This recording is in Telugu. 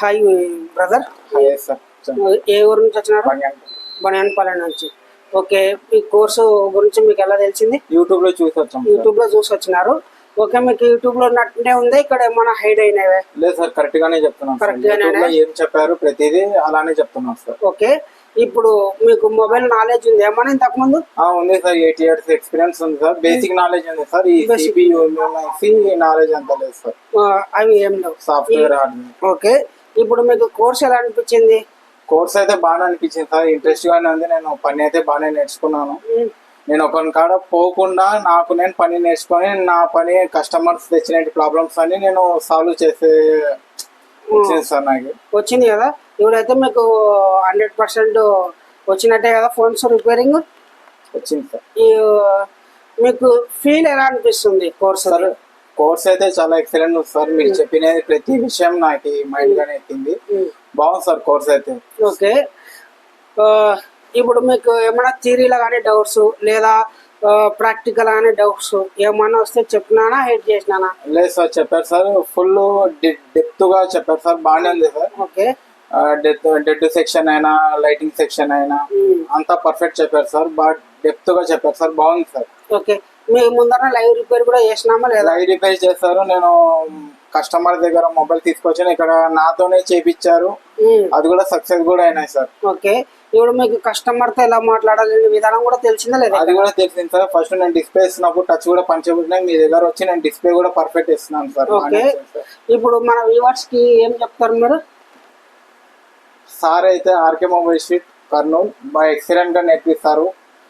హాయ్ బ్రదర్, ఏ ఊరు నుంచి వచ్చినారు? బనియాన్పల్లి నుంచి. ఓకే, ఈ కోర్సు గురించి మీకు ఎలా తెలిసింది? యూట్యూబ్ లో చూసి వచ్చాం. యూట్యూబ్ లో చూసి వచ్చినారు. ఓకే, మీకు యూట్యూబ్ లో ఉన్నట్టే ఉంది, ఇక్కడ ఏమైనా హైడ్ అయినవే? లేదు సార్, కరెక్ట్ గానే చెప్తున్నాను. కరెక్ట్ గానే ఏం చెప్పారు ప్రతిదీ అలానే చెప్తున్నాను సార్. ఓకే, ఇప్పుడు మీకు మొబైల్ నాలెడ్జ్ ఉంది ఏమన్నా ఇంతకు ముందు? ఉంది సార్, 8 years ఎక్స్పీరియన్స్ ఉంది సార్. బేసిక్ నాలెడ్జ్ ఉంది సార్. ఈ CPU నాలెడ్జ్ అంత లేదు సార్. అవి ఏం లేవు. సాఫ్ట్వేర్ ఓకే, ఇప్పుడు మీకు కోర్స్ ఎలా అనిపించింది? కోర్స్ అయితే బాగానే అనిపించింది సార్. ఇంట్రెస్ట్ గానే ఉంది. నేను పని అయితే బాగానే నేర్చుకున్నాను. నేను ఒకరి కాడ పోకుండా నాకు నేను పని నేర్చుకొని నా పని కస్టమర్స్ తెచ్చిన ప్రాబ్లమ్స్ అన్ని నేను సాల్వ్ చేసే వచ్చింది సార్. నాకు వచ్చింది కదా. ఇప్పుడైతే మీకు 100% వచ్చినట్టే కదా ఫోన్స్ రిపేరింగ్ వచ్చింది సార్. మీకు ఫీల్ ఎలా అనిపిస్తుంది కోర్స్? సార్ కోర్స్ అయితే చాలా ఎక్సలెంట్ ఉంది సార్. మీరు చెప్పినది ప్రతి విషయం నాకు మైండ్ గానే ఎక్కింది. బాగుంది సార్ కోర్స్ అయితే. ఓకే, ఇప్పుడు మీకు ఏమైనా థియరీలో కానీ డౌట్స్ లేదా ప్రాక్టికల్ కానీ డౌట్స్ ఏమన్నా వస్తే చెప్పినానా హెల్ప్ చేసినానా? లేదు సార్, చెప్పారు సార్. ఫుల్ డెప్త్ గా చెప్పారు సార్. బాగానే ఉంది సార్. ఓకే, డెడ్ సెక్షన్ అయినా లైటింగ్ సెక్షన్ అయినా అంతా పర్ఫెక్ట్ చెప్పారు సార్. బాగా డెప్త్ గా చెప్పారు సార్. బాగుంది సార్. ఓకే, మీ ముందర లైవ్ రిపేర్ కూడా చేసినామా లేదా? లైవ్ రిపేర్ చేస్తారు. నేను కస్టమర్ దగ్గర మొబైల్ తీసుకొచ్చాను, ఇక్కడ నాతోనే చేపించారు. అది కూడా సక్సెస్ కూడా అయినాయి సార్. ఓకే, ఇప్పుడు మీకు కస్టమర్ తో ఎలా మాట్లాడాలి విధానం కూడా తెలిసిందా లేదా? అది కూడా తెలిసింది సార్. ఫస్ట్ నేను డిస్ప్లే ఇస్తున్నప్పుడు టచ్ కూడా పంచబడినా మీ దగ్గర వచ్చి నేను డిస్ప్లే కూడా పర్ఫెక్ట్ ఇస్తున్నాను సార్. ఓకే, ఇప్పుడు మన వ్యూవర్స్ కి ఏం చెప్తారు మీరు? సార్ అయితే ఆర్కే మొబైల్ స్ట్రీట్ కర్నూలు బాగా ఎక్సలెంట్ గా నేర్పిస్తారు.